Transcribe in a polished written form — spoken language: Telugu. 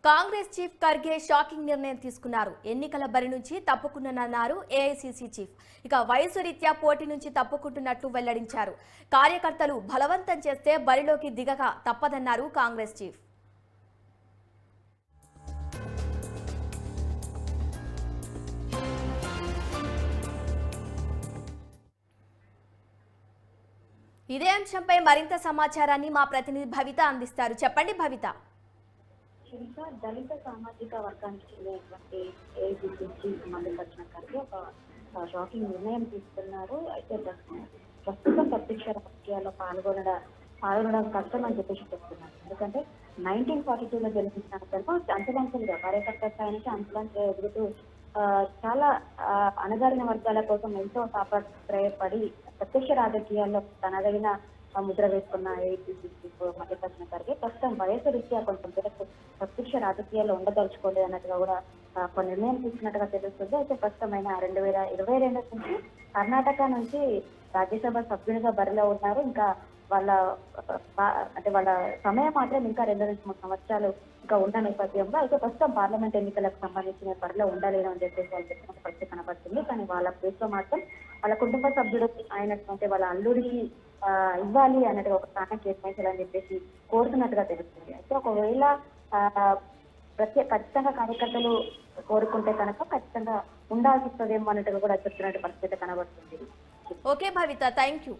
కాంగ్రెస్ చీఫ్ ఖర్గే షాకింగ్ నిర్ణయం తీసుకున్నారు. ఎన్నికల బరి నుంచి తప్పుకున్నారన్నారు ఏఐసీసీ చీఫ్. ఇక వయసు రీత్యా పోటీ నుంచి తప్పుకుంటున్నట్లు వెల్లడించారు. కార్యకర్తలు బలవంతం చేస్తే బరిలోకి దిగక తప్పదన్నారు కాంగ్రెస్ చీఫ్. ఇదే అంశంపై మరింత సమాచారాన్ని మా ప్రతినిధి భవిత అందిస్తారు. చెప్పండి భవిత. ఇంకా దళిత సామాజిక వర్గానికి చెందినటువంటి ఏఐసీసీ మల్లికార్జున ఖర్గే ఒక షాకింగ్ నిర్ణయం తీసుకున్నారు. అయితే ప్రస్తుతం ప్రత్యక్ష రాజకీయాల్లో పాల్గొనడం కష్టం అని చెప్పేసి చెప్తున్నారు. ఎందుకంటే 1942లో జన్మించిన అతను అంచెలంచెలుగా కార్యకర్త స్థాయికి అంచెలంచెలుగా ఎదుగుతూ చాలా అణగారిన వర్గాల కోసం ఎంతో తాపత్రయపడి ప్రత్యక్ష రాజకీయాల్లో తనదైన ముద్ర వేసుకున్న ఏఐసీసీ మల్లికార్జున ఖర్గే ప్రస్తుతం వయసు రీత్యా కొంచెం ప్రత్యక్ష రాజకీయాల్లో ఉండదలుచుకోలేదు అన్నట్టుగా కూడా కొన్ని నిర్ణయం తీసుకున్నట్టుగా తెలుస్తుంది. అయితే ప్రస్తుతమైన 2022 నుంచి కర్ణాటక నుంచి రాజ్యసభ సభ్యునిగా బరిలో ఉన్నారు. ఇంకా వాళ్ళ సమయం మాత్రం ఇంకా 2 నుంచి 3 సంవత్సరాలు ఇంకా ఉన్న నేపథ్యంలో అయితే ప్రస్తుతం పార్లమెంట్ ఎన్నికలకు సంబంధించిన బరిలో ఉండలేను అని చెప్పేసి వాళ్ళు చెప్పిన పరిస్థితి కనబడుతుంది. కానీ వాళ్ళ ప్లేస్ లో మాత్రం వాళ్ళ కుటుంబ సభ్యుడు అయినటువంటి వాళ్ళ అల్లుడికి ఇవ్వాలి అన్నట్టుగా ఒక స్థానం కేటాయించాలని చెప్పేసి కోరుతున్నట్టుగా తెలుస్తుంది. అయితే ఒకవేళ ఖచ్చితంగా కార్యకర్తలు కోరుకుంటే కనుక ఖచ్చితంగా ఉండాల్సి వస్తుందేమో అన్నట్టుగా కూడా చెప్తున్నట్టు పరిస్థితి కనబడుతుంది. Okay Bhavitha, thank you.